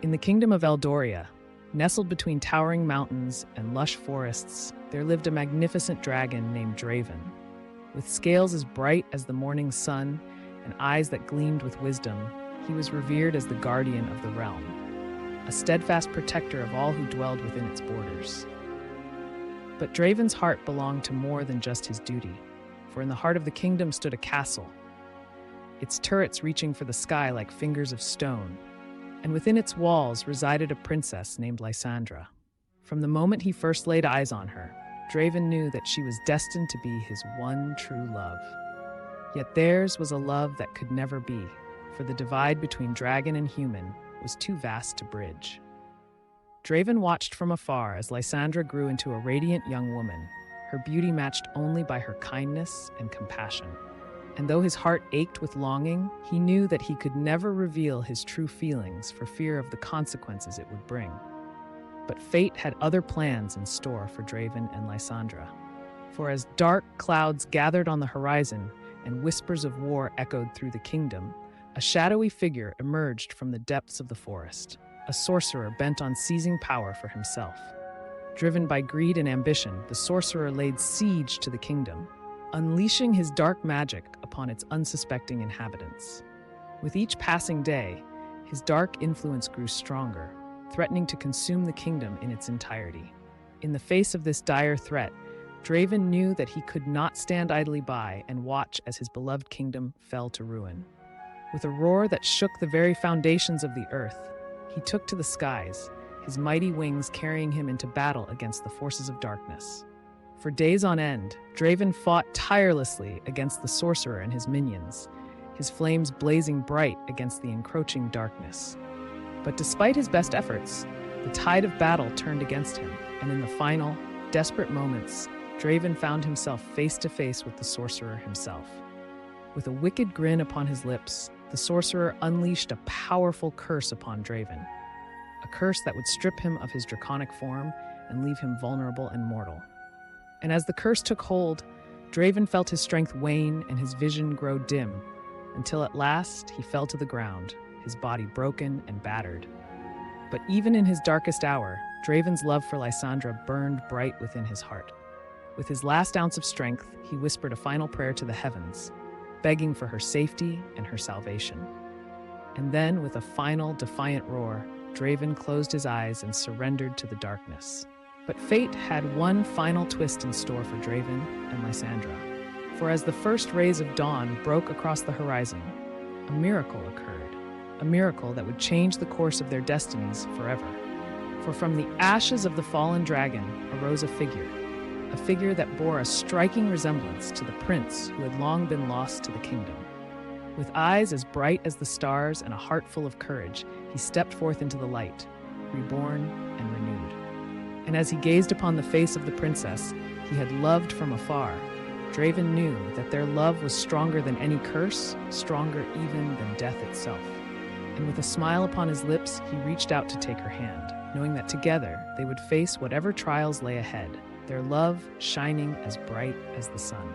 In the kingdom of Eldoria, nestled between towering mountains and lush forests, there lived a magnificent dragon named Draven. With scales as bright as the morning sun and eyes that gleamed with wisdom, he was revered as the guardian of the realm, a steadfast protector of all who dwelled within its borders. But Draven's heart belonged to more than just his duty, for in the heart of the kingdom stood a castle, its turrets reaching for the sky like fingers of stone, and within its walls resided a princess named Lysandra. From the moment he first laid eyes on her, Draven knew that she was destined to be his one true love. Yet theirs was a love that could never be, for the divide between dragon and human was too vast to bridge. Draven watched from afar as Lysandra grew into a radiant young woman, her beauty matched only by her kindness and compassion. And though his heart ached with longing, he knew that he could never reveal his true feelings for fear of the consequences it would bring. But fate had other plans in store for Draven and Lysandra. For as dark clouds gathered on the horizon and whispers of war echoed through the kingdom, a shadowy figure emerged from the depths of the forest, a sorcerer bent on seizing power for himself. Driven by greed and ambition, the sorcerer laid siege to the kingdom, unleashing his dark magic upon its unsuspecting inhabitants. With each passing day, his dark influence grew stronger, threatening to consume the kingdom in its entirety. In the face of this dire threat, Draven knew that he could not stand idly by and watch as his beloved kingdom fell to ruin. With a roar that shook the very foundations of the earth, he took to the skies, his mighty wings carrying him into battle against the forces of darkness. For days on end, Draven fought tirelessly against the sorcerer and his minions, his flames blazing bright against the encroaching darkness. But despite his best efforts, the tide of battle turned against him, and in the final, desperate moments, Draven found himself face to face with the sorcerer himself. With a wicked grin upon his lips, the sorcerer unleashed a powerful curse upon Draven, a curse that would strip him of his draconic form and leave him vulnerable and mortal. And as the curse took hold, Draven felt his strength wane and his vision grow dim, until at last he fell to the ground, his body broken and battered. But even in his darkest hour, Draven's love for Lysandra burned bright within his heart. With his last ounce of strength, he whispered a final prayer to the heavens, begging for her safety and her salvation. And then, with a final, defiant roar, Draven closed his eyes and surrendered to the darkness. But fate had one final twist in store for Draven and Lysandra. For as the first rays of dawn broke across the horizon, a miracle occurred. A miracle that would change the course of their destinies forever. For from the ashes of the fallen dragon arose a figure that bore a striking resemblance to the prince who had long been lost to the kingdom. With eyes as bright as the stars and a heart full of courage, he stepped forth into the light, reborn and renewed. And as he gazed upon the face of the princess he had loved from afar, Draven knew that their love was stronger than any curse, stronger even than death itself. And with a smile upon his lips, he reached out to take her hand, knowing that together they would face whatever trials lay ahead, their love shining as bright as the sun.